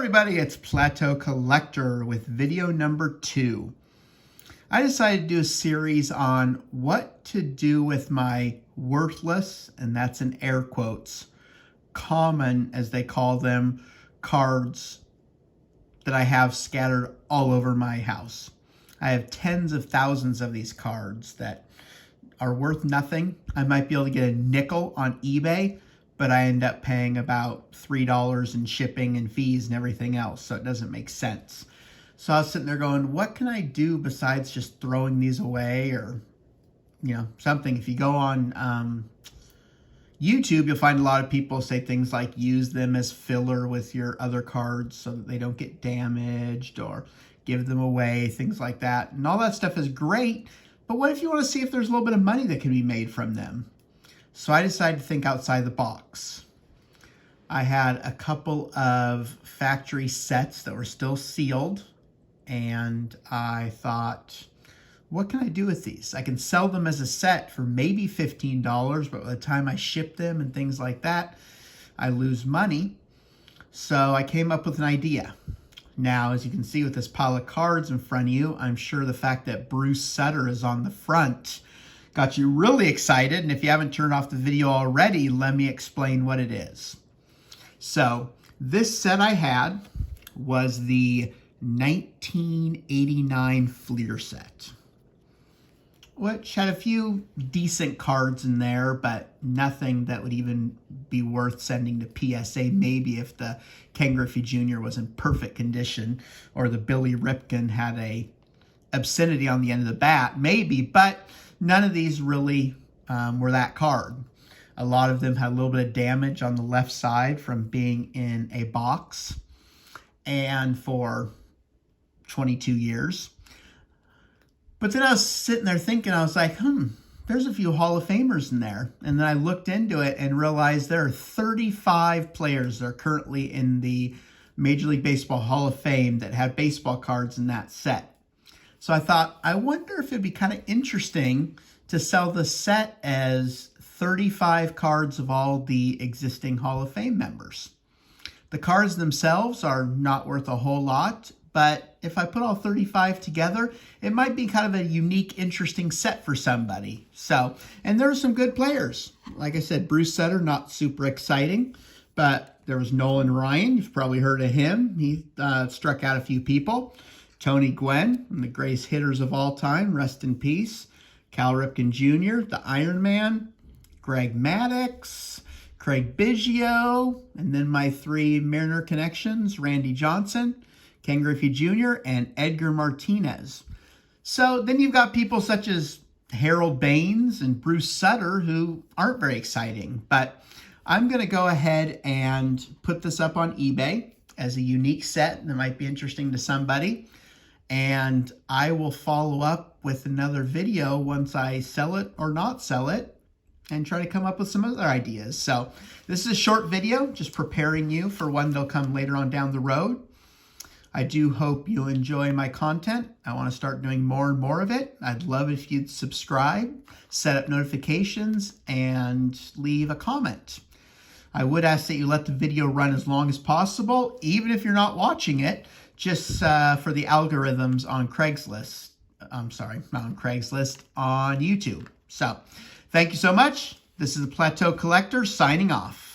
everybody, it's Plateau Collector with video number 2. I decided to do a series on what to do with my worthless, and that's in air quotes, common, as they call them, cards that I have scattered all over my house. I have tens of thousands of these cards that are worth nothing. I might be able to get a nickel on eBay, but I end up paying about $3 in shipping and fees and everything else, so it doesn't make sense. So I was sitting there going, what can I do besides just throwing these away or, something? If you go on YouTube, you'll find a lot of people say things like use them as filler with your other cards so that they don't get damaged, or give them away, things like that. And all that stuff is great, but what if you want to see if there's a little bit of money that can be made from them? So I decided to think outside the box. I had a couple of factory sets that were still sealed, and I thought, what can I do with these? I can sell them as a set for maybe $15, but by the time I ship them and things like that, I lose money. So I came up with an idea. Now, as you can see with this pile of cards in front of you, I'm sure the fact that Bruce Sutter is on the front got you really excited. And if you haven't turned off the video already, let me explain what it is. So this set I had was the 1989 Fleer set, which had a few decent cards in there, but nothing that would even be worth sending to PSA. Maybe if the Ken Griffey Jr. was in perfect condition, or the Billy Ripken had a obscenity on the end of the bat, maybe, but none of these really were that card. A lot of them had a little bit of damage on the left side from being in a box and for 22 years. But then I was sitting there thinking, I was like, there's a few Hall of Famers in there. And then I looked into it and realized there are 35 players that are currently in the Major League Baseball Hall of Fame that have baseball cards in that set. So I thought, I wonder if it'd be kind of interesting to sell the set as 35 cards of all the existing Hall of Fame members. The cards themselves are not worth a whole lot, but if I put all 35 together, it might be kind of a unique, interesting set for somebody. So, and there are some good players. Like I said, Bruce Sutter, not super exciting, but there was Nolan Ryan. You've probably heard of him. He struck out a few people. Tony Gwynn, one of the greatest hitters of all time, rest in peace. Cal Ripken Jr., the Iron Man, Greg Maddux, Craig Biggio, and then my 3 Mariner connections, Randy Johnson, Ken Griffey Jr., and Edgar Martinez. So then you've got people such as Harold Baines and Bruce Sutter who aren't very exciting. But I'm going to go ahead and put this up on eBay as a unique set that might be interesting to somebody. And I will follow up with another video once I sell it or not sell it, and try to come up with some other ideas. So this is a short video, just preparing you for one that'll come later on down the road. I do hope you enjoy my content. I want to start doing more and more of it. I'd love if you'd subscribe, set up notifications, and leave a comment. I would ask that you let the video run as long as possible, even if you're not watching it, just for the algorithms on Craigslist. I'm sorry, not on Craigslist, on YouTube. So, thank you so much. This is the Plateau Collector signing off.